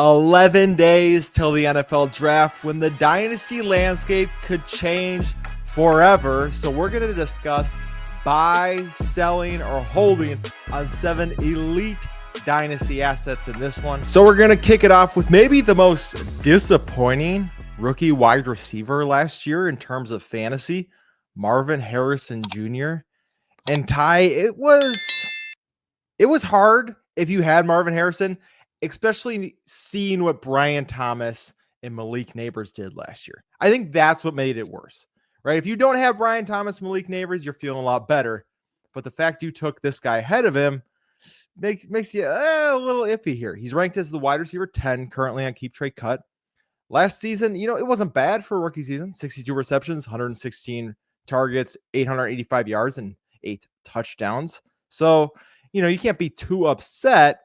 11 days till the NFL draft when the dynasty landscape could change forever. So we're going to discuss buy, selling, or holding on 7 elite dynasty assets in this one. So we're going to kick it off with maybe the most disappointing rookie wide receiver last year in terms of fantasy, Marvin Harrison Jr. And Ty, it was hard if you had Marvin Harrison, especially seeing what Brian Thomas and Malik Neighbors did last year. I think that's what made it worse, right? If you don't have Brian Thomas, Malik Neighbors, you're feeling a lot better. But the fact you took this guy ahead of him makes you a little iffy here. He's ranked as the wide receiver 10 currently on Keep Trade Cut. Last season, it wasn't bad for a rookie season. 62 receptions, 116 targets, 885 yards, and 8 touchdowns. So, you can't be too upset.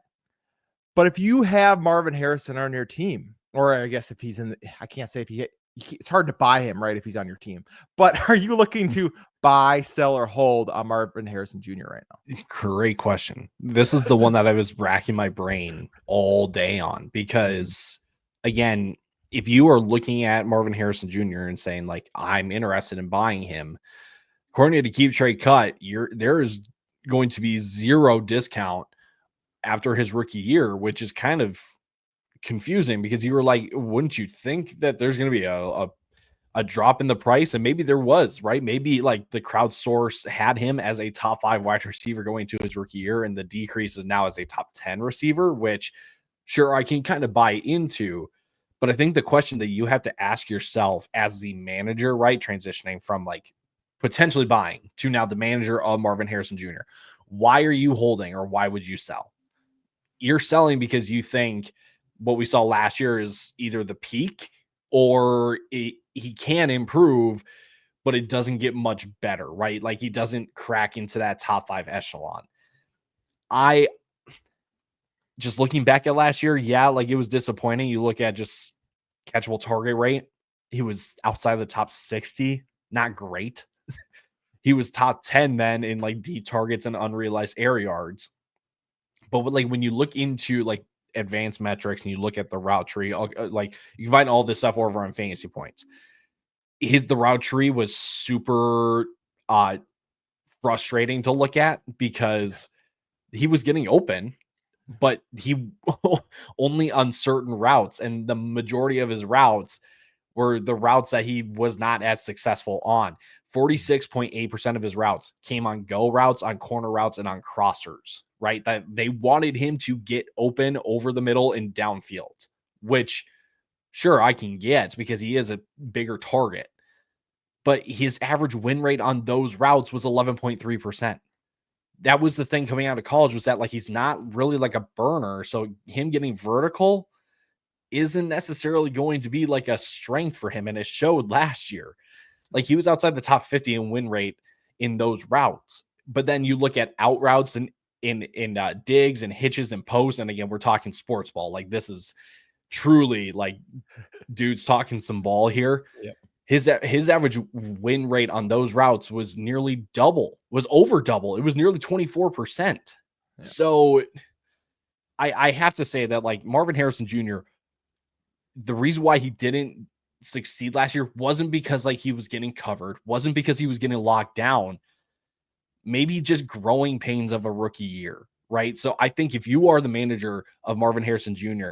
But if you have Marvin Harrison on your team, or I guess if he's I can't say if it's hard to buy him, right, if he's on your team. But are you looking to buy, sell, or hold on Marvin Harrison Jr. right now? Great question. This is the one that I was racking my brain all day on because, again, if you are looking at Marvin Harrison Jr. and saying, like, I'm interested in buying him, according to Keep Trade Cut, there is going to be zero discount after his rookie year, which is kind of confusing because you were like, wouldn't you think that there's going to be a drop in the price? And maybe there was, right? Maybe like the crowdsource had him as a top 5 wide receiver going to his rookie year, and the decrease is now as a top 10 receiver, which sure I can kind of buy into. But I think the question that you have to ask yourself as the manager, right, transitioning from like potentially buying to now the manager of Marvin Harrison Jr., why are you holding or why would you sell? You're selling because you think what we saw last year is either the peak or he can improve, but it doesn't get much better, right? Like he doesn't crack into that top 5 echelon. I just looking back at last year, yeah, like it was disappointing. You look at just catchable target rate. He was outside the top 60, not great. He was top 10 then in like deep targets and unrealized air yards. But like when you look into like advanced metrics and you look at the route tree, like you can find all this stuff over on Fantasy Points. The route tree was super frustrating to look at because he was getting open, but he only on certain routes, and the majority of his routes were the routes that he was not as successful on. 46.8% of his routes came on go routes, on corner routes, and on crossers, right? That they wanted him to get open over the middle and downfield, which sure I can get because he is a bigger target. But his average win rate on those routes was 11.3%. That was the thing coming out of college, was that like he's not really like a burner. So him getting vertical isn't necessarily going to be like a strength for him. And it showed last year. Like he was outside the top 50 in win rate in those routes. But then you look at out routes and in digs and hitches and posts. And again, we're talking sports ball. Like this is truly like dudes talking some ball here. Yep. His average win rate on those routes was nearly double, was over double. It was nearly 24%. Yeah. So I have to say that like Marvin Harrison Jr., the reason why he didn't succeed last year wasn't because like he was getting covered, wasn't because he was getting locked down, maybe just growing pains of a rookie year, right? So I think if you are the manager of Marvin Harrison Jr.,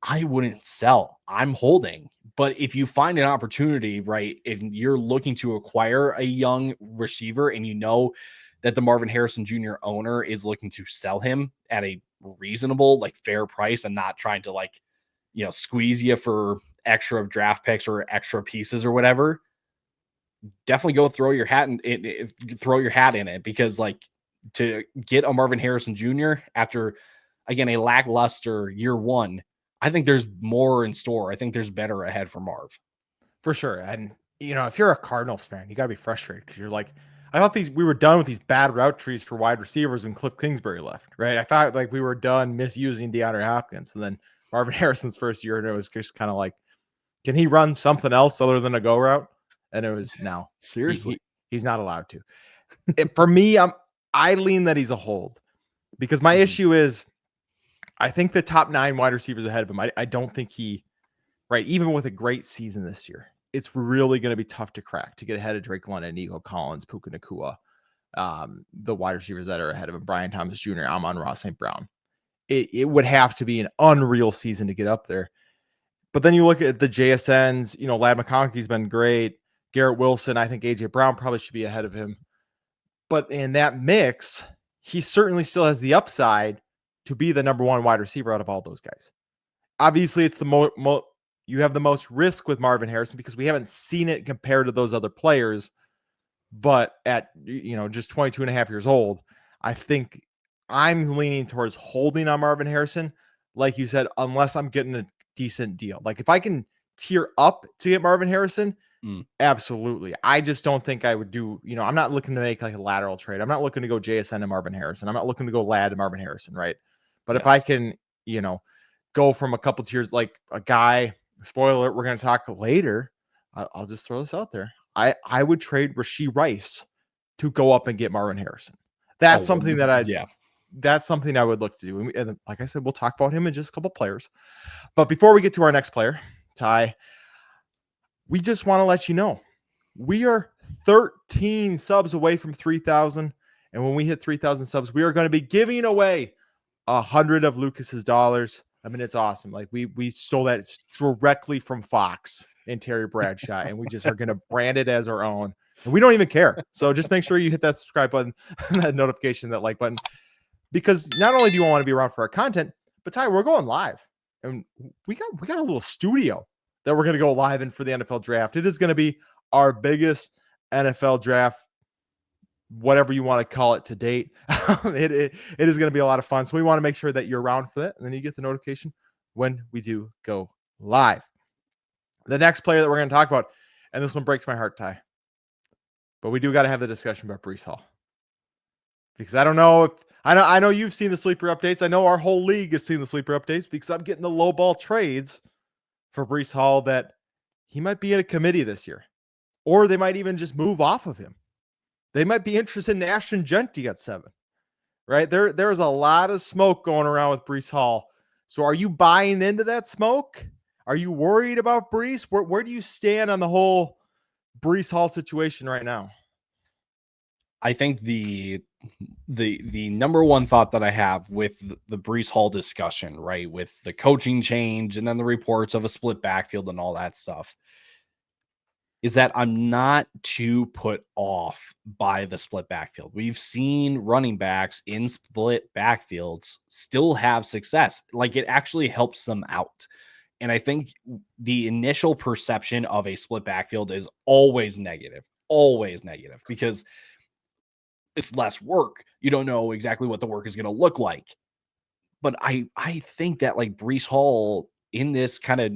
I wouldn't sell. I'm holding. But if you find an opportunity, right, if you're looking to acquire a young receiver and you know that the Marvin Harrison Jr. owner is looking to sell him at a reasonable, like fair price and not trying to like, squeeze you for extra draft picks or extra pieces or whatever, definitely go throw your hat in it, because like to get a Marvin Harrison Jr. after, again, a lackluster year one, I think there's more in store. I think there's better ahead for Marv. For sure. And, if you're a Cardinals fan, you got to be frustrated because you're like, I thought we were done with these bad route trees for wide receivers when Cliff Kingsbury left, right? I thought like we were done misusing DeAndre Hopkins. And then Marvin Harrison's first year, and it was just kind of like, can he run something else other than a go route? And it was no. Seriously. He's not allowed to. For me, I lean that he's a hold because my issue is I think the top 9 wide receivers ahead of him. I don't think even with a great season this year, it's really going to be tough to crack to get ahead of Drake London, Nico Collins, Puka Nacua, the wide receivers that are ahead of him, Brian Thomas Jr., Amon-Ra St. Brown. It would have to be an unreal season to get up there. But then you look at the JSNs, Ladd McConkey's been great. Garrett Wilson, I think A.J. Brown probably should be ahead of him. But in that mix, he certainly still has the upside to be the number 1 wide receiver out of all those guys. Obviously, it's the you have the most risk with Marvin Harrison because we haven't seen it compared to those other players. But at just 22 and a half years old, I think I'm leaning towards holding on Marvin Harrison, like you said, unless I'm getting a decent deal. Like if I can tier up to get Marvin Harrison, absolutely. I just don't think I would do, I'm not looking to make like a lateral trade. I'm not looking to go JSN to Marvin Harrison. I'm not looking to go Ladd to Marvin Harrison, right? But if I can, go from a couple tiers, like a guy, spoiler, we're going to talk later. I'll just throw this out there. I would trade Rashee Rice to go up and get Marvin Harrison. That's something that that's something I would look to do. And like I said, we'll talk about him in just a couple players. But before we get to our next player, Ty, we just want to let you know we are 13 subs away from 3,000. And when we hit 3,000 subs, we are going to be giving away 100 of Lucas's dollars. I mean, it's awesome. Like we stole that directly from Fox and Terry Bradshaw, and we just are going to brand it as our own. And we don't even care. So just make sure you hit that subscribe button, that notification, that like button, because not only do you want to be around for our content, but Ty, we're going live, and we got a little studio that we're going to go live in for the NFL draft. It is going to be our biggest NFL draft, whatever you want to call it, to date. It is going to be a lot of fun. So we want to make sure that you're around for that, and then you get the notification when we do go live. The next player that we're going to talk about, and this one breaks my heart, Ty, but we do got to have the discussion about Breece Hall, because I don't know if I know you've seen the sleeper updates. I know our whole league has seen the sleeper updates, because I'm getting the low ball trades for Breece Hall that he might be in a committee this year, or they might even just move off of him. They might be interested in Ashton Genty at 7, right? There's a lot of smoke going around with Breece Hall. So are you buying into that smoke? Are you worried about Breece? Where do you stand on the whole Breece Hall situation right now? I think the number one thought that I have with the Breece Hall discussion, right, with the coaching change and then the reports of a split backfield and all that stuff, is that I'm not too put off by the split backfield. We've seen running backs in split backfields still have success. Like, it actually helps them out. And I think the initial perception of a split backfield is always negative, because it's less work. You don't know exactly what the work is going to look like. But I think that, like, Breece Hall in this kind of,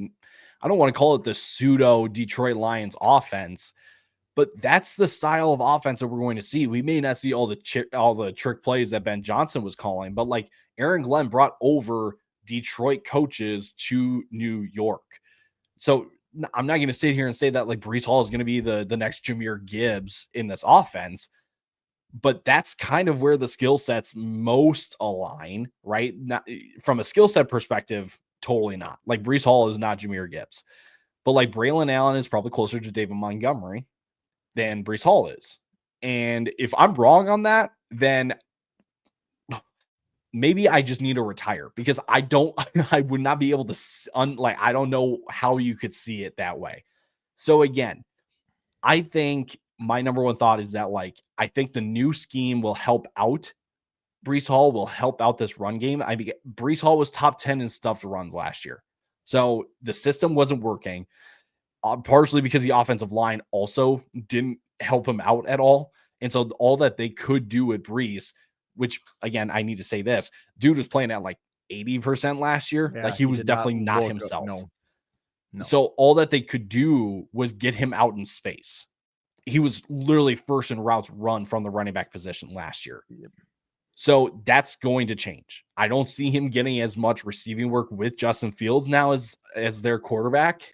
I don't want to call it the pseudo Detroit Lions offense, but that's the style of offense that we're going to see. We may not see all the trick plays that Ben Johnson was calling, but like Aaron Glenn brought over Detroit coaches to New York. So I'm not going to sit here and say that like Breece Hall is going to be the next Jahmyr Gibbs in this offense, but that's kind of where the skill sets most align, right? Not, from a skill set perspective, totally not. Like, Breece Hall is not Jahmyr Gibbs, but like Braylon Allen is probably closer to David Montgomery than Breece Hall is. And if I'm wrong on that, then maybe I just need to retire, because I would not be able to, I don't know how you could see it that way. So again, I think my number one thought is that, like, I think the new scheme will help out Breece Hall, will help out this run game. I mean, Breece Hall was top 10 in stuffed runs last year. So the system wasn't working, partially because the offensive line also didn't help him out at all. And so all that they could do with Breece, which, again, I need to say this, dude was playing at like 80% last year. Yeah, like, he was definitely not himself. No. So all that they could do was get him out in space. He was literally first in routes run from the running back position last year. Yep. So that's going to change. I don't see him getting as much receiving work with Justin Fields now as their quarterback.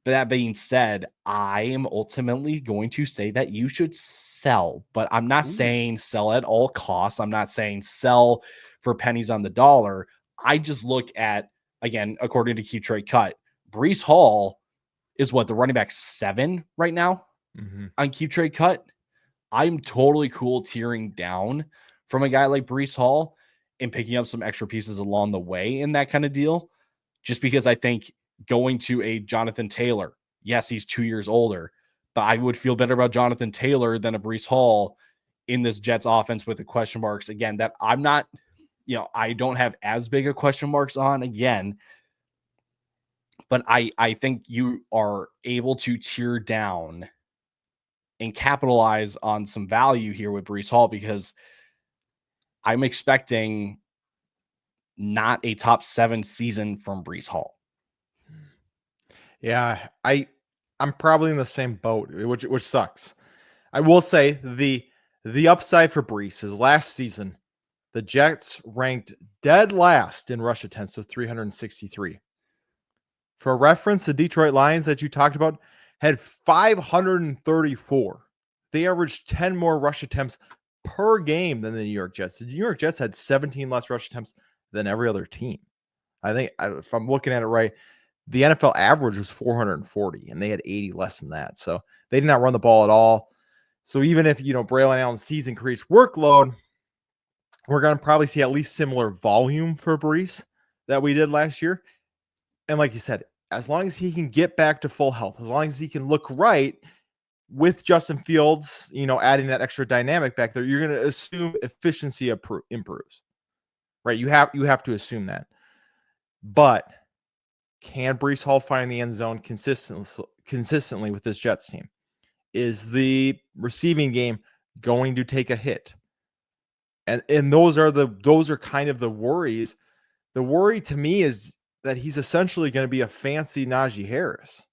But that being said, I am ultimately going to say that you should sell, but I'm not saying sell at all costs. I'm not saying sell for pennies on the dollar. I just look at, again, according to Keep Trade Cut, Breece Hall is what, the running back 7 right now on Keep Trade Cut. I'm totally cool tearing down from a guy like Breece Hall and picking up some extra pieces along the way in that kind of deal, just because I think going to a Jonathan Taylor, yes, he's 2 years older, but I would feel better about Jonathan Taylor than a Breece Hall in this Jets offense with the question marks, again, that I'm not, I don't have as big a question marks on, again, but I think you are able to tear down and capitalize on some value here with Breece Hall, because I'm expecting not a top 7 season from Breece Hall. Yeah, I'm probably in the same boat, which sucks. I will say the upside for Breece is last season, the Jets ranked dead last in rush attempts with 363. For reference, the Detroit Lions that you talked about had 534. They averaged 10 more rush attempts per game than the New York Jets. The New York Jets had 17 less rush attempts than every other team. I think, if I'm looking at it right, the NFL average was 440, and they had 80 less than that. So they did not run the ball at all. So even if, Braylon Allen sees increased workload, we're going to probably see at least similar volume for Breece that we did last year. And like you said, as long as he can get back to full health, as long as he can look right with Justin Fields, adding that extra dynamic back there, you're going to assume efficiency improves, right? You have to assume that. But can Breece Hall find the end zone consistently with this Jets team? Is the receiving game going to take a hit? And those are kind of the worries. The worry to me is that he's essentially going to be a fancy Najee Harris.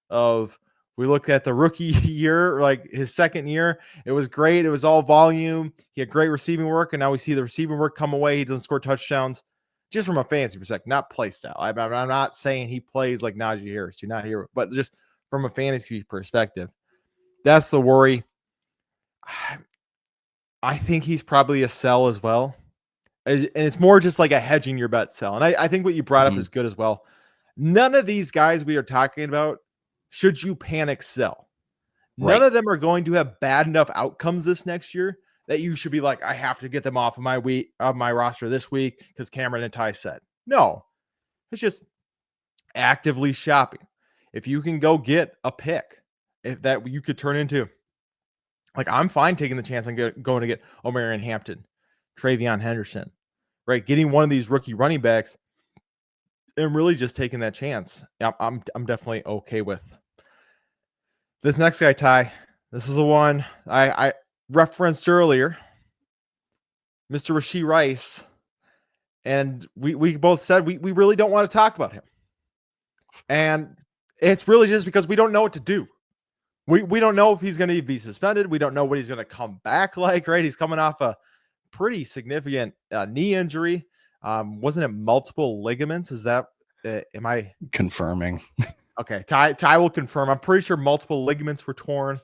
We look at the rookie year, like his second year, it was great. It was all volume. He had great receiving work, and now we see the receiving work come away. He doesn't score touchdowns, just from a fantasy perspective, not play style. I'm not saying he plays like Najee Harris. Do not hear, but just from a fantasy perspective, that's the worry. I think he's probably a sell as well. And it's more just like a hedging your bet sell. And I think what you brought up is good as well. None of these guys we are talking about should you panic sell. None of them are going to have bad enough outcomes this next year that you should be like, I have to get them off of my roster this week because Cameron and Ty said. No, it's just actively shopping. If you can go get a pick, if that you could turn into, like, I'm fine taking the chance on going to get Omarion Hampton, Travion Henderson, right? Getting one of these rookie running backs and really just taking that chance. I'm definitely okay with this next guy, Ty. This is the one I referenced earlier, Mr. Rashee Rice. And we both said we really don't want to talk about him. And it's really just because we don't know what to do. We don't know if he's going to be suspended. We don't know what he's going to come back like, right? He's coming off a pretty significant knee injury. Wasn't it multiple ligaments? Is that, am I confirming? Okay. Ty will confirm. I'm pretty sure multiple ligaments were torn.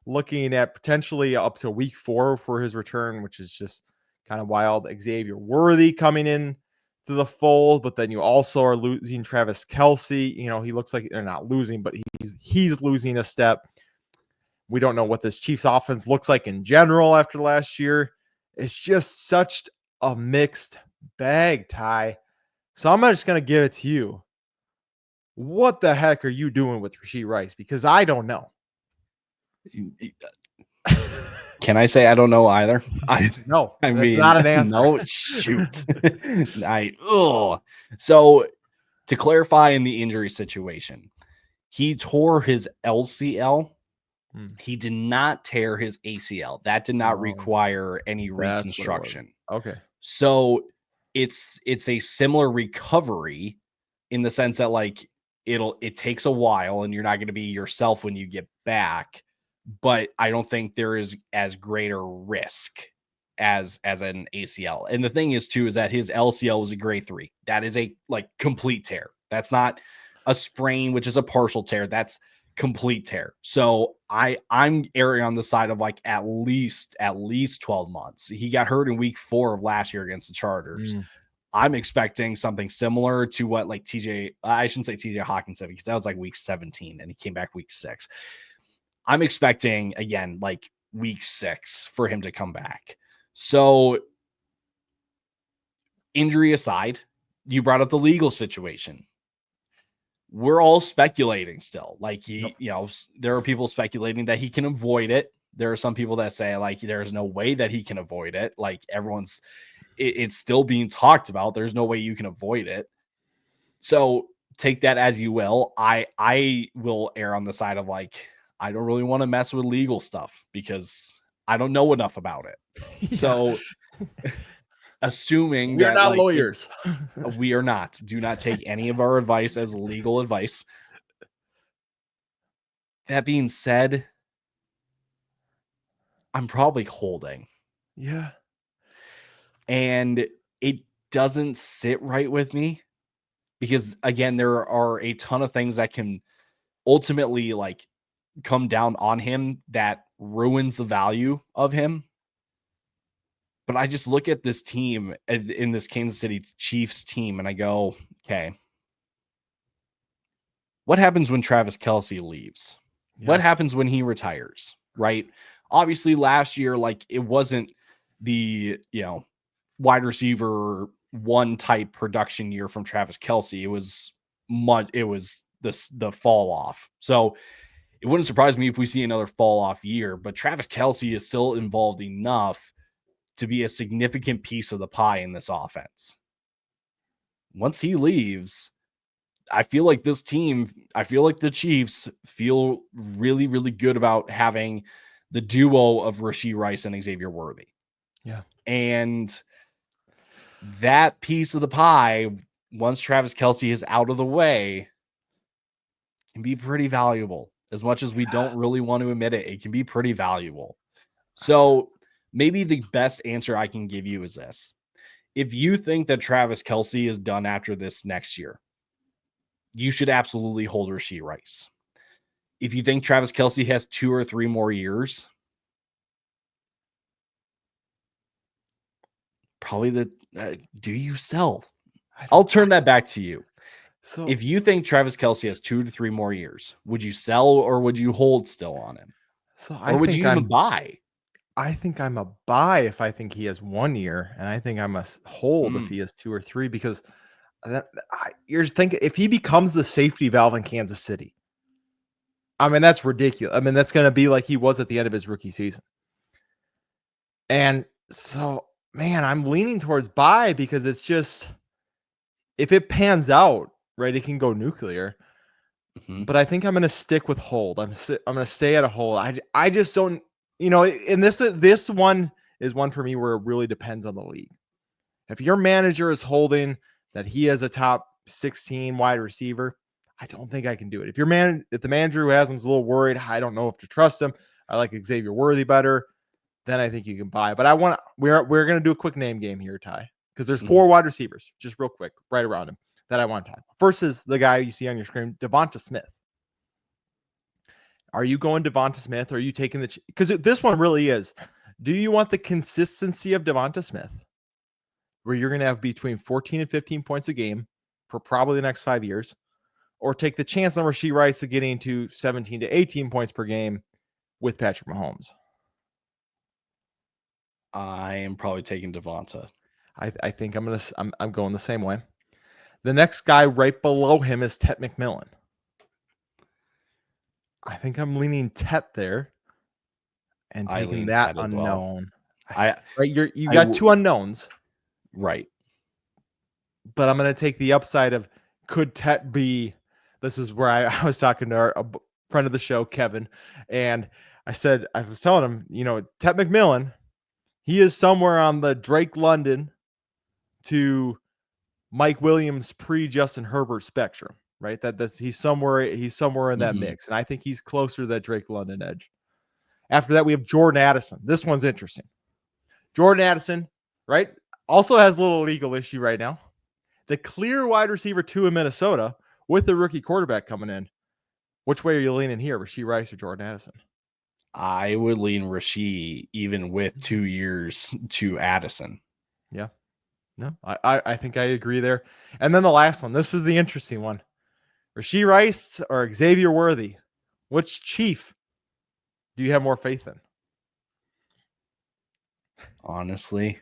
Looking at potentially up to week 4 for his return, which is just kind of wild. Xavier Worthy coming in to the fold, but then you also are losing Travis Kelce. He looks like they're not losing, but he's losing a step. We don't know what this Chiefs offense looks like in general after last year. It's just such a mixed bag, Ty. So I'm just going to give it to you. What the heck are you doing with Rashee Rice? Because I don't know. Can I say I don't know either? No, I that's mean, not an answer. No, shoot. So to clarify in the injury situation, he tore his LCL. He did not tear his ACL. That did not require any reconstruction. Okay. So it's a similar recovery in the sense that, like, it takes a while and you're not going to be yourself when you get back. But I don't think there is as great a risk as an ACL. And the thing is too, is that his LCL was a grade 3. That is a complete tear. That's not a sprain, which is a partial tear. That's complete tear. So I'm erring on the side of like at least 12 months. He got hurt in week 4 of last year against the Chargers. I'm expecting something similar to what like I shouldn't say TJ Hawkins said, because that was like week 17 and he came back week 6. I'm expecting again like week 6 for him to come back. So injury aside, you brought up the legal situation. We're all speculating still. Like there are people speculating that he can avoid it. There are some people that say like there's no way that he can avoid it. Like it's still being talked about. There's no way you can avoid it. So take that as you will. I will err on the side of like, I don't really want to mess with legal stuff because I don't know enough about it. Yeah. So assuming we're that not like, lawyers. We are not. Do not take any of our advice as legal advice. That being said, I'm probably holding. Yeah. And it doesn't sit right with me because, again, there are a ton of things that can ultimately like come down on him that ruins the value of him. But I just look at this team in this Kansas City Chiefs team and I go, okay, what happens when Travis Kelce leaves? Yeah. What happens when he retires? Right? Obviously, last year, like it wasn't the, wide receiver 1 type production year from Travis Kelce. It was the fall off. So it wouldn't surprise me if we see another fall off year, but Travis Kelce is still involved enough to be a significant piece of the pie in this offense. Once he leaves, I feel like the Chiefs feel really, really good about having the duo of Rashee Rice and Xavier Worthy. Yeah. And that piece of the pie, once Travis Kelce is out of the way, can be pretty valuable. As much as we don't really want to admit it, it can be pretty valuable. So maybe the best answer I can give you is this. If you think that Travis Kelce is done after this next year, you should absolutely hold Rashee Rice. If you think Travis Kelce has 2 or 3 more years, probably do you sell? I'll turn that back to you. So if you think Travis Kelce has 2 to 3 more years, would you sell or would you hold still on him? Or would you even buy? I think I'm a buy if I think he has 1 year, and I think I'm a hold if he has 2 or 3, because you're thinking if he becomes the safety valve in Kansas City, I mean, that's ridiculous. I mean, that's going to be like he was at the end of his rookie season. And so, man, I'm leaning towards buy because it's just, if it pans out, right, it can go nuclear. Mm-hmm. But I think I'm going to stick with hold. I'm going to stay at a hold. I just don't, and this one is one for me where it really depends on the league. If your manager is holding that he has a top 16 wide receiver, I don't think I can do it. If the manager who has him is a little worried, I don't know if to trust him. I like Xavier Worthy better. Then I think you can buy. But we're going to do a quick name game here, Ty, because there's 4 wide receivers, just real quick, right around him that I want to talk. First is the guy you see on your screen, Devonta Smith. Are you going Devonta Smith? Or are you taking because this one really is, do you want the consistency of Devonta Smith, where you're going to have between 14 and 15 points a game for probably the next 5 years, or take the chance on Rashee Rice of getting to 17 to 18 points per game with Patrick Mahomes? I am probably taking Devonta. I think I'm going the same way. The next guy right below him is Tet McMillan. I think I'm leaning Tet there and taking that unknown. Well. You got 2 unknowns. Right. But I'm going to take the upside of, could Tet be, this is where I was talking to a friend of the show, Kevin, and I was telling him, Tet McMillan, he is somewhere on the Drake London to Mike Williams pre-Justin Herbert spectrum, right? He's somewhere in that mix. And I think he's closer to that Drake London edge. After that, we have Jordan Addison. This one's interesting. Jordan Addison, right? Also has a little legal issue right now. The clear wide receiver 2 in Minnesota with the rookie quarterback coming in. Which way are you leaning here, Rashee Rice or Jordan Addison? I would lean Rashee even with 2 years to Addison. Yeah. No, I think I agree there. And then the last one. This is the interesting one. Rashee Rice or Xavier Worthy? Which Chief do you have more faith in? Honestly,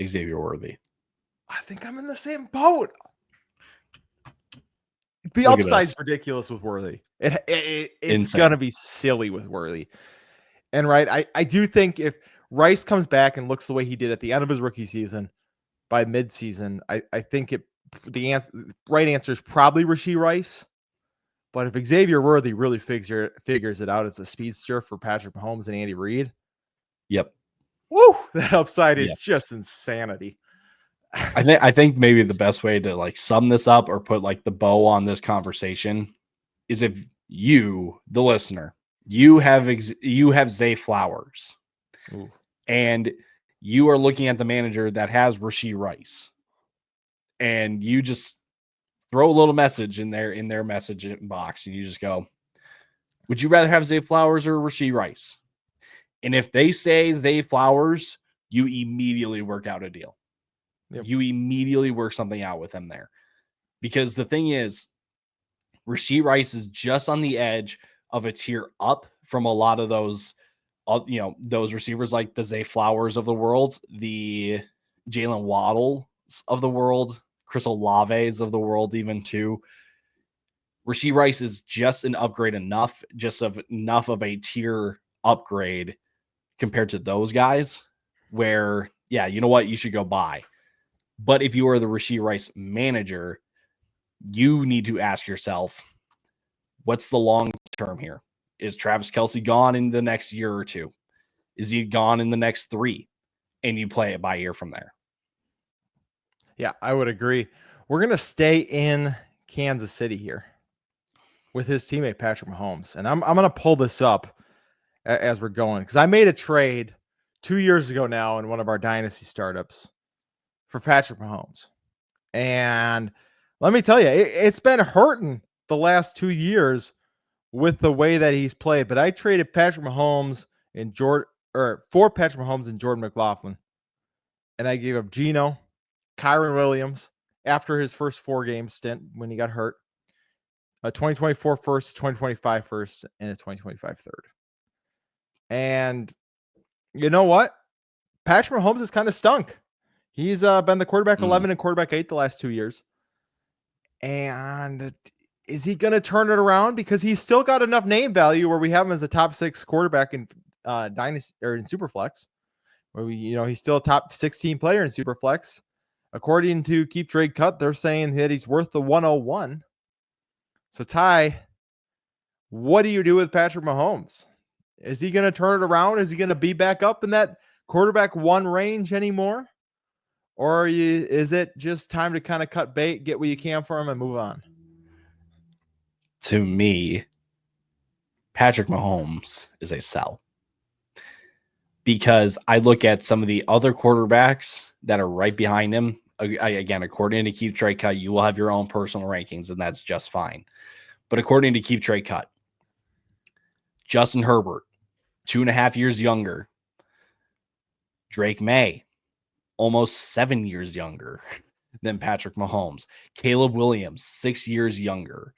Xavier Worthy. I think I'm in the same boat. The Look at upside's us. ridiculous with Worthy. It's Insane. going to be silly with Worthy. And I do think if Rice comes back and looks the way he did at the end of his rookie season, by midseason, I think the right answer is probably Rashee Rice. But if Xavier Worthy really figures it out as a speedster for Patrick Mahomes and Andy Reid, Yep. woo, that upside is Yes. just insanity. I think maybe the best way to like sum this up or put like the bow on this conversation is if you, the listener, you have Zay Flowers, Ooh. and you are looking at the manager that has Rashee Rice, and you just throw a little message in their message box, and you just go, would you rather have Zay Flowers or Rashee Rice? And if they say Zay Flowers, you immediately work out a deal. Yep. You immediately work something out with them there. Because the thing is, Rashee Rice is just on the edge of a tier up from a lot of those, those receivers like the Zay Flowers of the world, the Jalen Waddles of the world, Chris Olaves of the world, even too. Rashee Rice is just an upgrade enough of a tier upgrade compared to those guys where, yeah, you know what? You should go buy. But if you are the Rashee Rice manager, you need to ask yourself, what's the long term here? Is Travis Kelce gone in the next year or two? Is he gone in the next 3? And you play it by ear from there. Yeah, I would agree. We're going to stay in Kansas City here with his teammate, Patrick Mahomes. And I'm going to pull this up as we're going because I made a trade 2 years ago now in one of our Dynasty startups for Patrick Mahomes. And let me tell you, it's been hurting the last 2 years with the way that he's played. But I traded Patrick Mahomes and for Patrick Mahomes and Jordan McLaughlin. And I gave up Geno, Kyron Williams after his first 4-game stint when he got hurt. A 2024 first, 2025 first, and a 2025 third. And you know what? Patrick Mahomes has kind of stunk. He's been the quarterback 11 and quarterback 8 the last 2 years. And is he going to turn it around? Because he's still got enough name value where we have him as a top 6 quarterback in Dynasty or in Superflex. Where he's still a top 16 player in Superflex. According to Keep Trade Cut, they're saying that he's worth the 101. So Ty, what do you do with Patrick Mahomes? Is he going to turn it around? Is he going to be back up in that quarterback 1 range anymore? Or is it just time to kind of cut bait, get what you can for him, and move on? To me, Patrick Mahomes is a sell. Because I look at some of the other quarterbacks that are right behind him. Again, according to Keep Trade Cut, you will have your own personal rankings, and that's just fine. But according to Keep Trade Cut, Justin Herbert, 2.5 years younger. Drake May, almost 7 years younger than Patrick Mahomes. Caleb Williams, 6 years younger.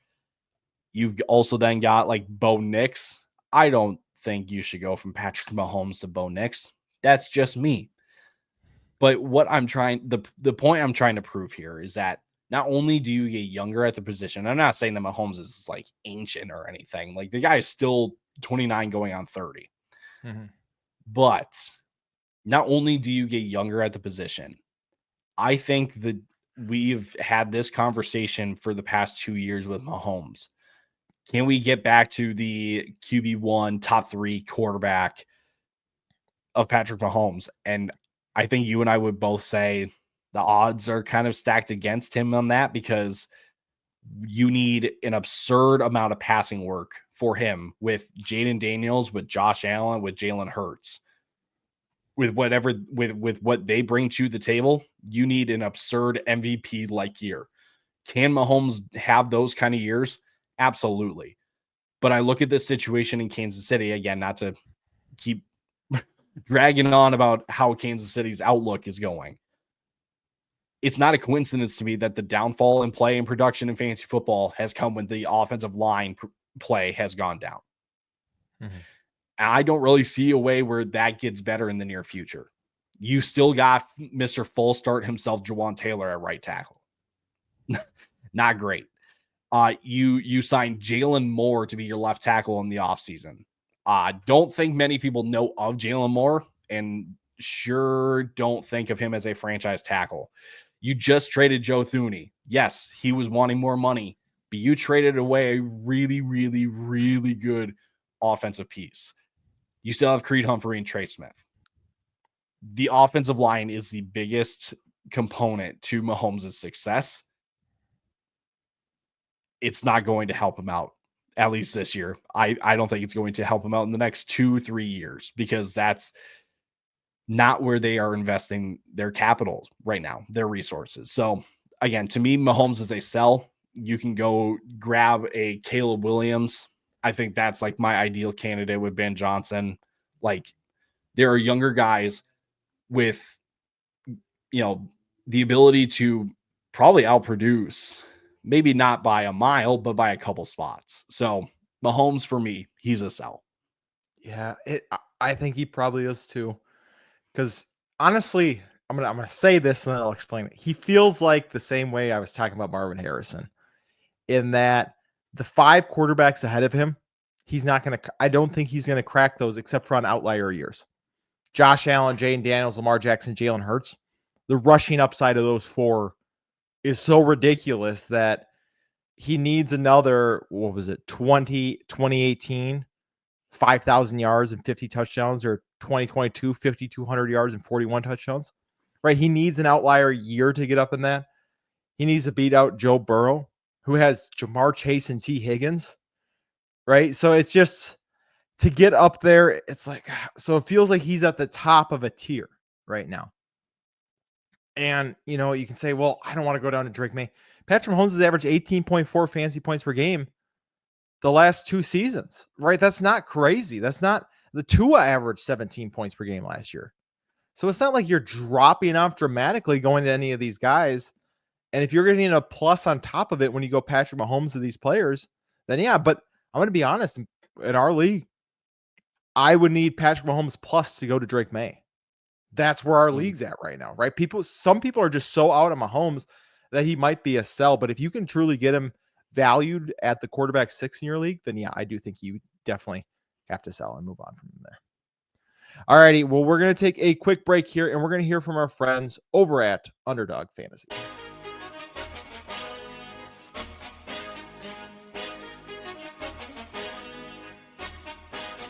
You've also then got like Bo Nix. I don't think you should go from Patrick Mahomes to Bo Nix. That's just me. But what I'm trying, the point I'm trying to prove here is that not only do you get younger at the position, I'm not saying that Mahomes is like ancient or anything. Like the guy is still 29 going on 30. Mm-hmm. But not only do you get younger at the position, I think that we've had this conversation for the past 2 years with Mahomes. Can we get back to the QB1 top 3 quarterback of Patrick Mahomes? And I think you and I would both say the odds are kind of stacked against him on that because you need an absurd amount of passing work for him with Jaden Daniels, with Josh Allen, with Jalen Hurts. With what they bring to the table, you need an absurd MVP-like year. Can Mahomes have those kind of years? Absolutely. But I look at this situation in Kansas City, again, not to keep dragging on about how Kansas City's outlook is going. It's not a coincidence to me that the downfall in play and production in fantasy football has come when the offensive line play has gone down. Mm-hmm. I don't really see a way where that gets better in the near future. You still got Mr. Full Start himself, Jawan Taylor, at right tackle. Not great. You signed Jalen Moore to be your left tackle in the offseason. Don't think many people know of Jalen Moore, and sure don't think of him as a franchise tackle. You just traded Joe Thuney. Yes, he was wanting more money, but you traded away a really, really, really good offensive piece. You still have Creed Humphrey and Trey Smith. The offensive line is the biggest component to Mahomes' success. It's not going to help him out, at least this year. I don't think it's going to help him out in the next 2-3 years, because that's not where they are investing their capital right now, their resources. So again, to me, Mahomes is a sell. You can go grab a Caleb Williams. I think that's like my ideal candidate with Ben Johnson. Like, there are younger guys with, the ability to probably outproduce, maybe not by a mile, but by a couple spots. So Mahomes, for me, he's a sell. Yeah, I think he probably is too. Because honestly, I'm gonna say this and then I'll explain it. He feels like the same way I was talking about Marvin Harrison, in that the 5 quarterbacks ahead of him, I don't think he's gonna crack those except for on outlier years. Josh Allen, Jaden Daniels, Lamar Jackson, Jalen Hurts. The rushing upside of those 4 is so ridiculous that he needs another, 2018, 5,000 yards and 50 touchdowns, or 2022, 5,200 yards and 41 touchdowns, right? He needs an outlier year to get up in that. He needs to beat out Joe Burrow, who has Jamar Chase and T. Higgins, right? So it's just to get up there. It's like, so it feels like he's at the top of a tier right now. And, you can say, well, I don't want to go down to Drake May. Patrick Mahomes has averaged 18.4 fantasy points per game the last 2 seasons, right? That's not crazy. That's not, the Tua averaged 17 points per game last year. So it's not like you're dropping off dramatically going to any of these guys. And if you're getting a plus on top of it when you go Patrick Mahomes to these players, then yeah, but I'm going to be honest, in our league, I would need Patrick Mahomes plus to go to Drake May. That's where our league's at right now, right? Some people are just so out of Mahomes that he might be a sell, but if you can truly get him valued at the quarterback 6 in your league, then yeah, I do think you definitely have to sell and move on from there. All righty. Well, we're going to take a quick break here, and we're going to hear from our friends over at Underdog Fantasy.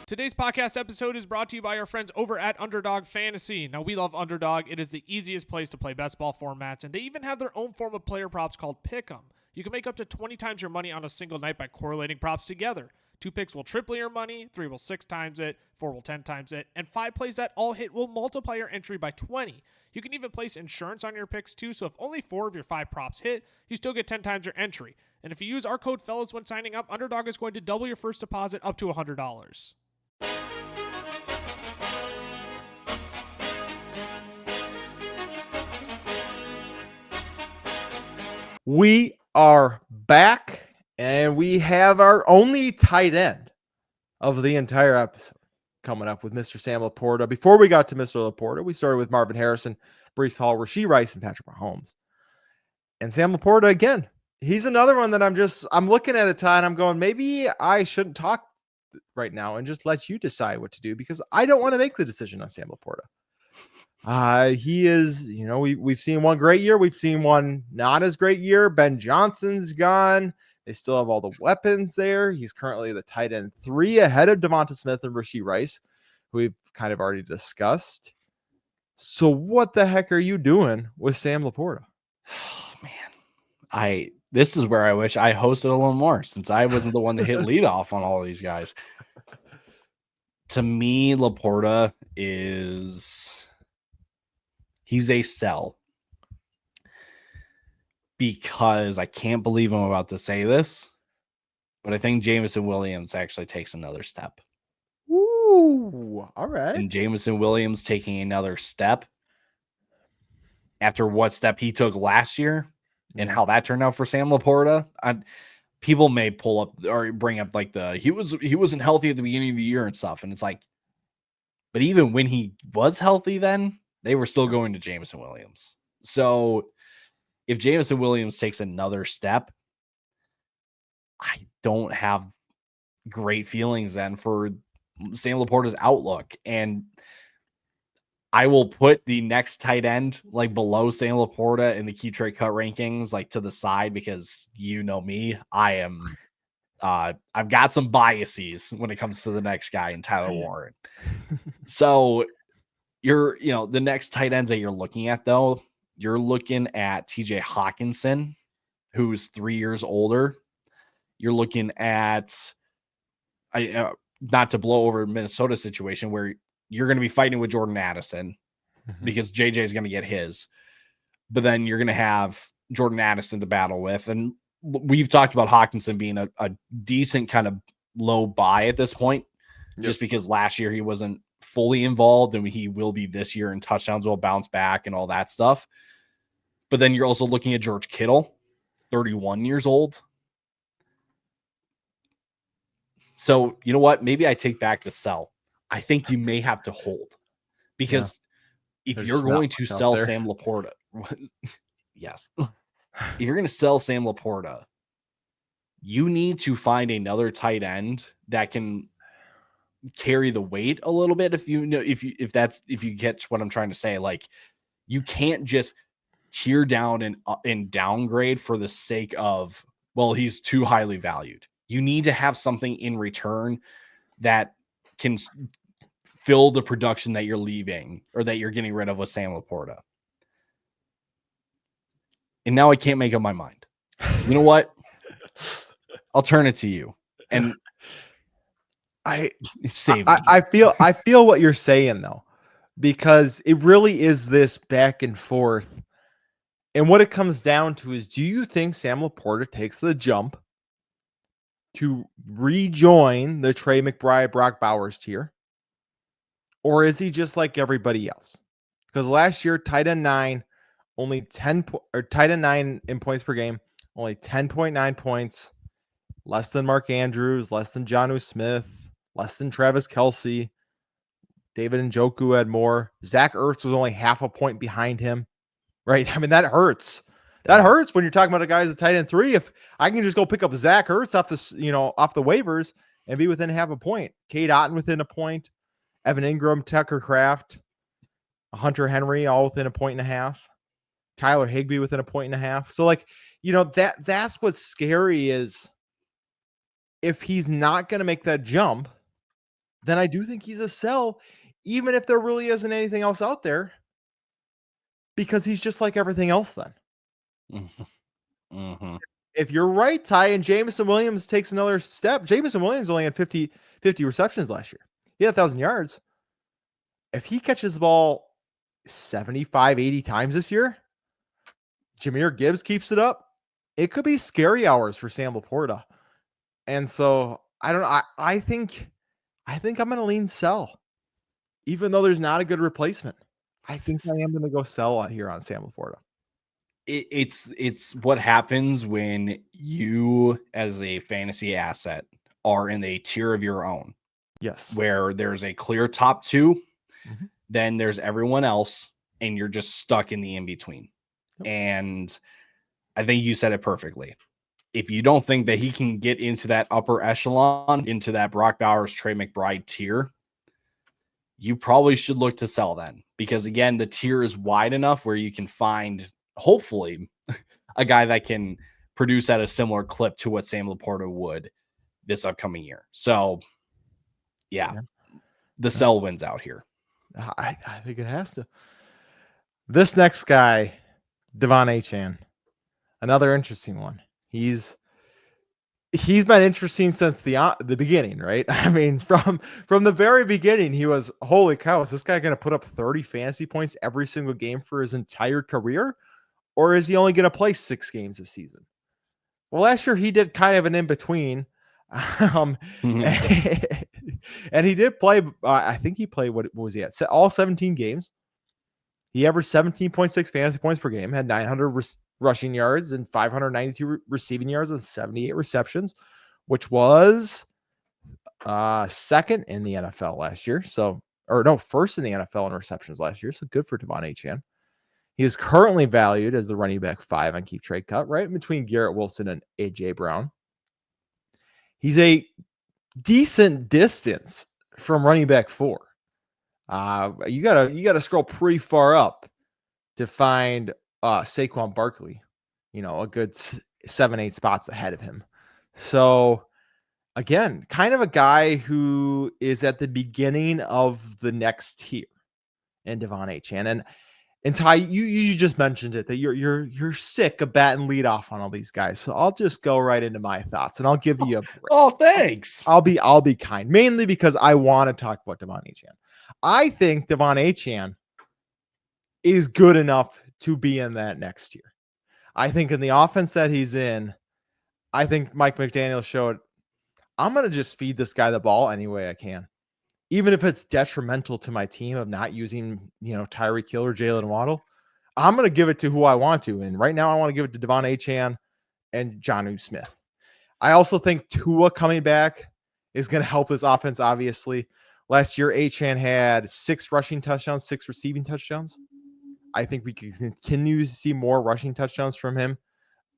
Today's podcast episode is brought to you by our friends over at Underdog Fantasy. Now, we love Underdog. It is the easiest place to play best ball formats, and they even have their own form of player props called Pick'em. You can make up to 20 times your money on a single night by correlating props together. 2 picks will triple your money, 3 will 6 times it, 4 will 10 times it, and 5 plays that all hit will multiply your entry by 20. You can even place insurance on your picks too, so if only 4 of your 5 props hit, you still get 10 times your entry. And if you use our code FELLAS when signing up, Underdog is going to double your first deposit up to $100. We are back, and we have our only tight end of the entire episode coming up with Mr. Sam Laporta. Before we got to Mr. Laporta, we started with Marvin Harrison, Breece Hall, Rashee Rice, and Patrick Mahomes. And Sam Laporta, again, he's another one that I'm looking at a tie and I'm going, maybe I shouldn't talk right now and just let you decide what to do, because I don't want to make the decision on Sam Laporta. He is, we've seen one great year. We've seen one not as great year. Ben Johnson's gone. They still have all the weapons there. He's currently the tight end 3 ahead of Devonta Smith and Rashee Rice, who we've kind of already discussed. So what the heck are you doing with Sam Laporta? Oh, man. This is where I wish I hosted a little more, since I wasn't the one that hit lead off on all these guys. To me, Laporta he's a sell. because I can't believe I'm about to say this, but I think Jameson Williams actually takes another step. Ooh, all right. And Jameson Williams taking another step after what step he took last year and how that turned out for Sam Laporta. People may pull up or bring up like he wasn't healthy at the beginning of the year and stuff. And it's like, but even when he was healthy, then they were still going to Jameson Williams. So if Jameson Williams takes another step, I don't have great feelings then for Sam Laporta's outlook. And I will put the next tight end like below Sam Laporta in the key trade cut rankings, like to the side, because you know me, I am I've got some biases when it comes to the next guy in Tyler Warren. So the next tight ends that you're looking at, though, you're looking at TJ Hawkinson, who's 3 years older. You're looking at not to blow over Minnesota situation where you're going to be fighting with Jordan Addison because JJ is going to get his, but then you're going to have Jordan Addison to battle with. And we've talked about Hawkinson being a decent kind of low buy at this point, just because last year he wasn't fully involved and he will be this year, and touchdowns will bounce back and all that stuff. But then you're also looking at George Kittle, 31 years old. So you know what? Maybe I take back the sell. I think you may have to hold, because if you're going to sell Sam Laporta, yes, if you're going to sell Sam Laporta, you need to find another tight end that can carry the weight a little bit. If you get what I'm trying to say, like you can't just tear down and downgrade for the sake of, well, he's too highly valued. You need to have something in return that can fill the production that you're leaving or that you're getting rid of with Sam Laporta. And now I can't make up my mind. You know what? I'll turn it to you. And I feel what you're saying, though, because it really is this back and forth. And what it comes down to is, do you think Sam Laporta takes the jump to rejoin the Trey McBride, Brock Bowers tier? Or is he just like everybody else? Because last year, tight end 9, only 10 or tight end 9 in points per game, only 10.9 points, less than Mark Andrews, less than Jonnu Smith, less than Travis Kelce. David Njoku had more. Zach Ertz was only half a point behind him. Right? I mean, that hurts. That hurts when you're talking about a guy who's a tight end 3. If I can just go pick up Zach Ertz off the waivers and be within half a point. Cade Otton within a point. Evan Ingram, Tucker Kraft, Hunter Henry, all within a point and a half. Tyler Higbee within a point and a half. So, that's what's scary is if he's not going to make that jump, then I do think he's a sell, even if there really isn't anything else out there, because he's just like everything else then. Mm-hmm. If you're right, Ty, and Jameson Williams takes another step, Jameson Williams only had 50 receptions last year. He had 1,000 yards. If he catches the ball 75, 80 times this year, Jahmyr Gibbs keeps it up, it could be scary hours for Sam Laporta. And so I think I'm going to lean sell, even though there's not a good replacement. I think I am going to go sell here on Sam Laporta. It's what happens when you, as a fantasy asset, are in a tier of your own. Yes. Where there's a clear top 2, then there's everyone else, and you're just stuck in the in-between. Yep. And I think you said it perfectly. If you don't think that he can get into that upper echelon, into that Brock Bowers, Trey McBride tier, you probably should look to sell then. Because again, the tier is wide enough where you can find, hopefully, a guy that can produce at a similar clip to what Sam Laporta would this upcoming year. So the sell wins out here. I think it has to. This next guy, Devon Achane, another interesting one. He's been interesting since the beginning, right? I mean, from the very beginning, he was, holy cow, is this guy going to put up 30 fantasy points every single game for his entire career? or is he only going to play 6 games this season? Well, last year he did kind of an in-between. And he did play, I think he played, what was he at? All 17 games. He averaged 17.6 fantasy points per game, had 900 rushing yards and 592 receiving yards and 78 receptions, which was second in the NFL last year. First in the NFL in receptions last year. So good for Devon Achane. He is currently valued as the running back 5 on Keep Trade Cut, right in between Garrett Wilson and A.J. Brown. He's a decent distance from running back 4. You gotta scroll pretty far up to find Saquon Barkley, a good 7-8 spots ahead of him. So again, kind of a guy who is at the beginning of the next tier in Devon Achane. And Ty, you just mentioned it, that you're sick of batting lead off on all these guys. So I'll just go right into my thoughts and I'll give you a break. Oh, thanks. I'll be kind, mainly because I want to talk about Devon Achane. I think Devon Achane is good enough to be in that next year. I think in the offense that he's in, I think Mike McDaniel showed, I'm going to just feed this guy the ball any way I can. Even if it's detrimental to my team of not using, Tyreek Hill or Jalen Waddle, I'm going to give it to who I want to. And right now I want to give it to Devon Achane and Jonnu Smith. I also think Tua coming back is going to help this offense, obviously. Last year, Achane had 6 rushing touchdowns, 6 receiving touchdowns. I think we can continue to see more rushing touchdowns from him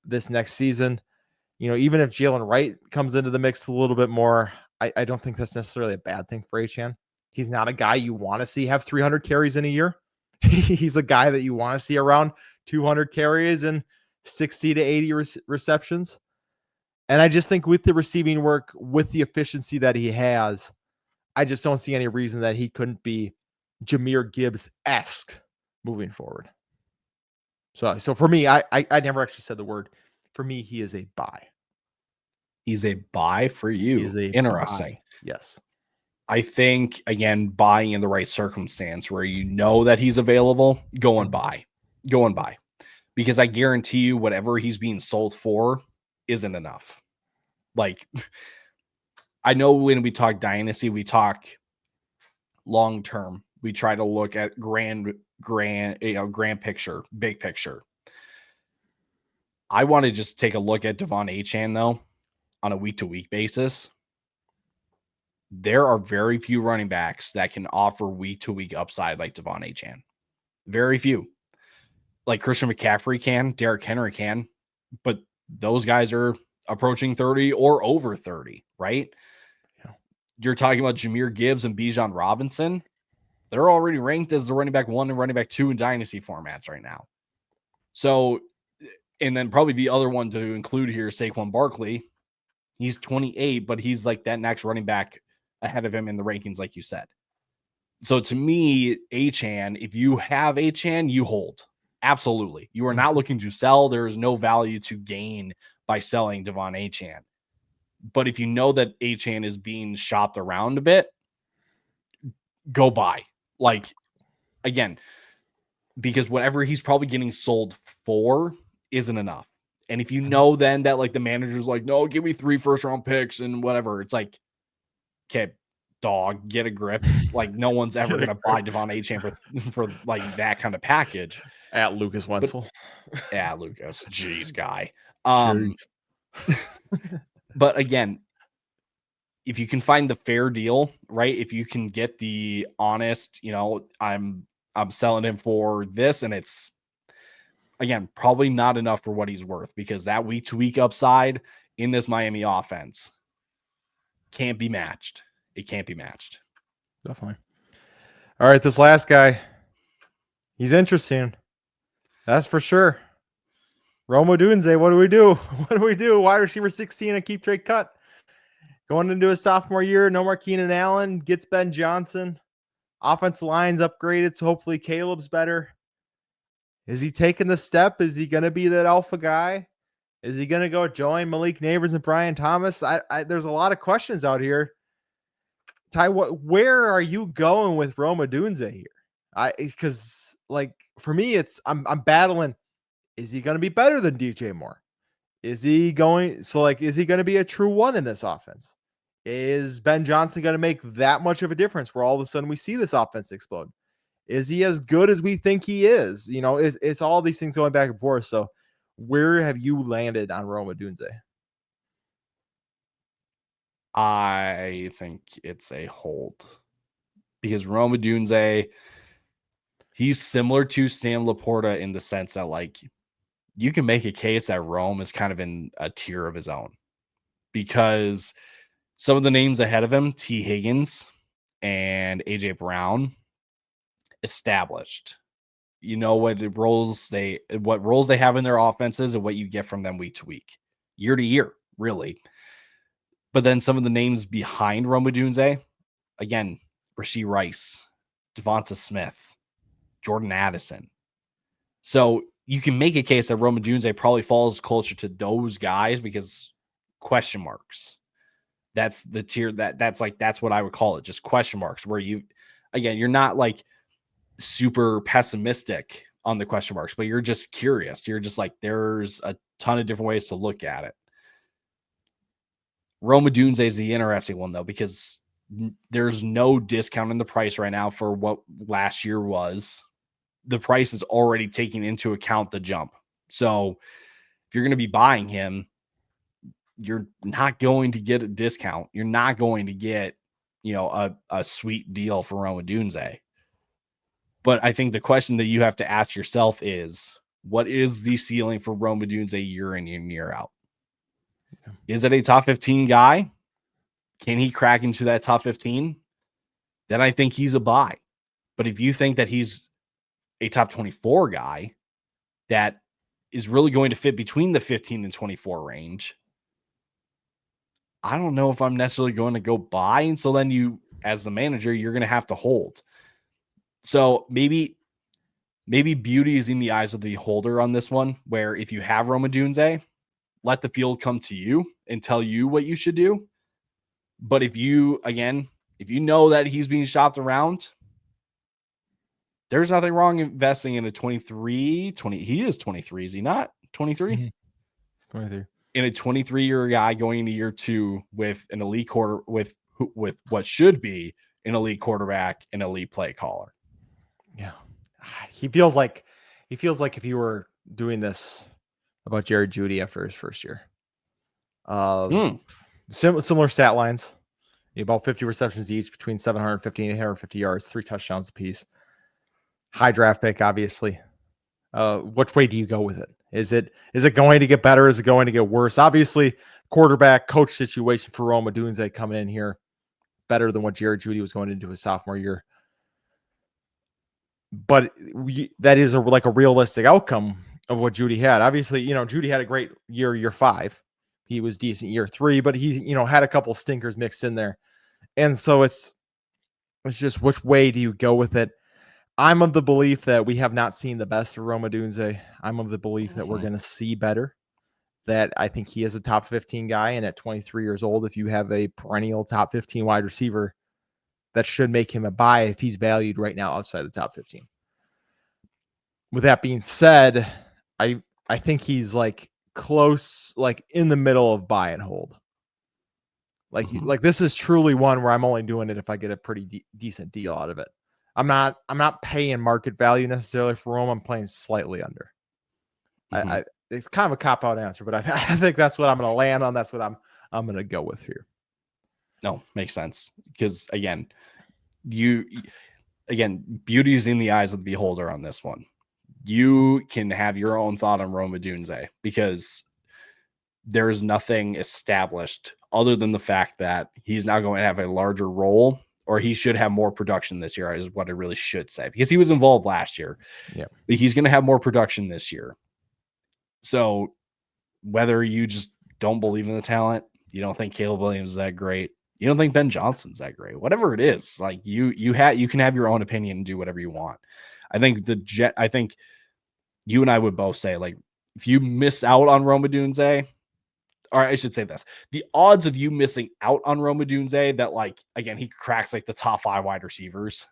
this next season. Even if Jalen Wright comes into the mix a little bit more, I don't think that's necessarily a bad thing for Achane. He's not a guy you want to see have 300 carries in a year. He's a guy that you want to see around 200 carries and 60 to 80 receptions. And I just think with the receiving work, with the efficiency that he has, I just don't see any reason that he couldn't be Jahmyr Gibbs-esque moving forward. So for me, I never actually said the word. For me, he is a buy. He's a buy for you. He is a interesting. Buy. Yes. I think, again, buying in the right circumstance where you know that he's available, go and buy. Go and buy. Because I guarantee you whatever he's being sold for isn't enough. Like, I know when we talk Dynasty, we talk long term. We try to look at grand picture, big picture. I want to just take a look at Devon Achane, though, on a week-to-week basis. There are very few running backs that can offer week-to-week upside like Devon Achane. Very few. Like Christian McCaffrey can, Derrick Henry can, but those guys are approaching 30 or over 30, right? Yeah. You're talking about Jahmyr Gibbs and Bijan Robinson. They're already ranked as the running back 1 and running back 2 in Dynasty formats right now. So, and then probably the other one to include here is Saquon Barkley. He's 28, but he's like that next running back ahead of him in the rankings, like you said. So to me, Achane, if you have Achane, you hold. Absolutely. You are not looking to sell. There is no value to gain by selling Devon Achane. But if you know that Achane is being shopped around a bit, go buy. Like, again, because whatever he's probably getting sold for isn't enough. And if you know then that like the manager's like, no, give me 3 first-round picks and whatever, it's like, okay, dog, get a grip. Like no one's ever going to buy Devon Achane for like that kind of package. At Lucas Wenzel. Yeah, Lucas. Jeez, guy. Sure. But again, if you can find the fair deal, right? If you can get the honest, I'm selling him for this, and it's again probably not enough for what he's worth, because that week-to-week upside in this Miami offense can't be matched. It can't be matched. Definitely. All right, this last guy, he's interesting. That's for sure. Rome Odunze, what do we do? What do we do? Wide receiver 16 and Keep Trade Cut. Going into his sophomore year, no more Keenan Allen, gets Ben Johnson. Offensive line's upgraded, so hopefully Caleb's better. Is he taking the step? Is he going to be that alpha guy? Is he going to go join Malik Neighbors and Brian Thomas? There's a lot of questions out here. Ty, where are you going with Rome Odunze here? Because like for me, I'm battling. is he going to be better than DJ Moore? Is he going to be a true one in this offense? Is Ben Johnson going to make that much of a difference where all of a sudden we see this offense explode? Is he as good as we think he is? It's all these things going back and forth. So where have you landed on Rome Odunze? I think it's a hold because Rome Odunze, he's similar to Sam Laporta in the sense that, like, you can make a case that Rome is kind of in a tier of his own because some of the names ahead of him, T. Higgins and AJ Brown, established. You know what roles they have in their offenses and what you get from them week to week, year to year, really. But then some of the names behind Rome Odunze, again, Rashee Rice, Devonta Smith, Jordan Addison. So you can make a case that Rome Odunze probably falls closer to those guys because question marks. That's the tier that's what I would call it, just question marks, where you're not like super pessimistic on the question marks, but you're just curious. You're just like, there's a ton of different ways to look at it. Rome Odunze is the interesting one, though, because there's no discount in the price right now for what last year was. The price is already taking into account the jump. So if you're going to be buying him, you're not going to get a discount. You're not going to get, a sweet deal for Rome Odunze. But I think the question that you have to ask yourself is, what is the ceiling for Rome Odunze year in and year out? Is it a top 15 guy? Can he crack into that top 15? Then I think he's a buy. But if you think that he's a top 24 guy that is really going to fit between the 15 and 24 range, I don't know if I'm necessarily going to go buy. And so then you, as the manager, you're going to have to hold. So maybe beauty is in the eyes of the beholder on this one, where if you have Rome Odunze, let the field come to you and tell you what you should do. But if you know that he's being shopped around, there's nothing wrong investing in a 23. He is 23, is he not? 23? Mm-hmm. 23. In a 23-year guy going into year two with an elite with what should be an elite quarterback and elite play caller. Yeah. He feels like if you were doing this about Jared Jeudy after his first year. Similar stat lines, about 50 receptions each, between 750 and 850 yards, 3 touchdowns apiece. High draft pick, obviously. Which way do you go with it? Is it going to get better? Is it going to get worse? Obviously, quarterback coach situation for Rome Odunze coming in here better than what Jared Jeudy was going into his sophomore year. But that is a realistic outcome of what Jeudy had. Obviously, Jeudy had a great year 5. He was decent year 3, but he, had a couple stinkers mixed in there. And so it's just, which way do you go with it? I'm of the belief that we have not seen the best of Rome Odunze. I'm of the belief that we're going to see better. That I think he is a top 15 guy. And at 23 years old, if you have a perennial top 15 wide receiver, that should make him a buy if he's valued right now outside the top 15. With that being said, I think he's close, in the middle of buy and hold. This is truly one where I'm only doing it if I get a pretty decent deal out of it. I'm not paying market value necessarily for Rome. I'm playing slightly under. It's kind of a cop-out answer, but I think that's what I'm going to land on. That's what I'm going to go with here. No, makes sense. Because again, beauty is in the eyes of the beholder on this one. You can have your own thought on Rome Odunze because there is nothing established other than the fact that he's now going to have a larger role, or he should have more production this year, is what I really should say, because he was involved last year. Yeah, but he's going to have more production this year. So whether you just don't believe in the talent, you don't think Caleb Williams is that great, you don't think Ben Johnson's that great, whatever it is, you can have your own opinion and do whatever you want. I think you and I would both say, if you miss out on Rome Odunze, or I should say this, the odds of you missing out on Rome Odunze that, again, he cracks the top 5 wide receivers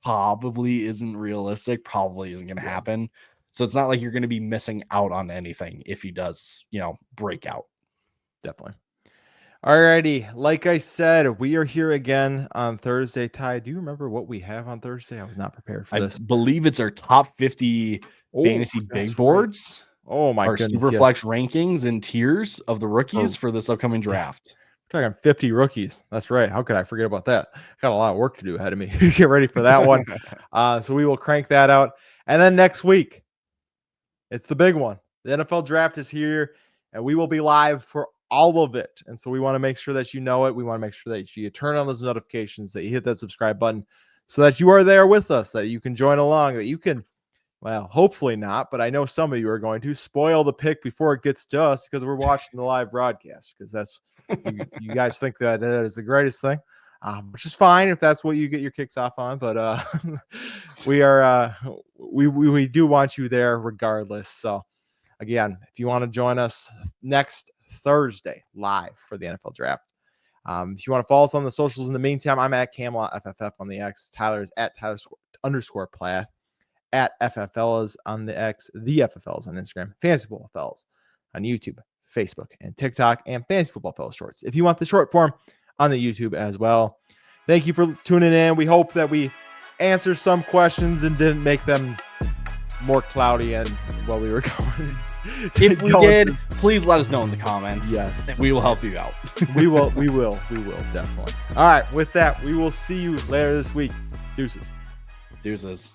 probably isn't realistic, probably isn't going to happen. So it's not like you're going to be missing out on anything if he does, break out. Definitely. Alrighty, like I said, we are here again on Thursday. Ty, do you remember what we have on Thursday? I was not prepared for this. I believe it's our top 50 fantasy big boards. Right. Oh my our goodness! Superflex rankings and tiers of the rookies for this upcoming draft. We're talking 50 rookies. That's right. How could I forget about that? Got a lot of work to do ahead of me. Get ready for that one. So we will crank that out, and then next week, it's the big one. The NFL draft is here, and we will be live for all of it. And so we want to make sure that you know it. We want to make sure that you turn on those notifications, that you hit that subscribe button so that you are there with us, that you can join along, that you can, well, hopefully not, but I know some of you are going to spoil the pick before it gets to us because we're watching the live broadcast, because that's you guys think that is the greatest thing, which is fine if that's what you get your kicks off on. But we do want you there regardless. So again, if you want to join us next Thursday live for the NFL draft, if you want to follow us on the socials in the meantime, I'm at Camelot FFF on the X. Tyler is at Tyler_Plath, at FFLs on the X, the FFLs on Instagram, Fantasy Football Fellas on YouTube, Facebook, and TikTok, and Fantasy Football Fellas Shorts if you want the short form on the YouTube as well. Thank you for tuning in. We hope that we answered some questions and didn't make them more cloudy and while we were going. If we did, please let us know in the comments. Yes. And we will help you out. we will definitely. All right, with that, we will see you later this week. Deuces.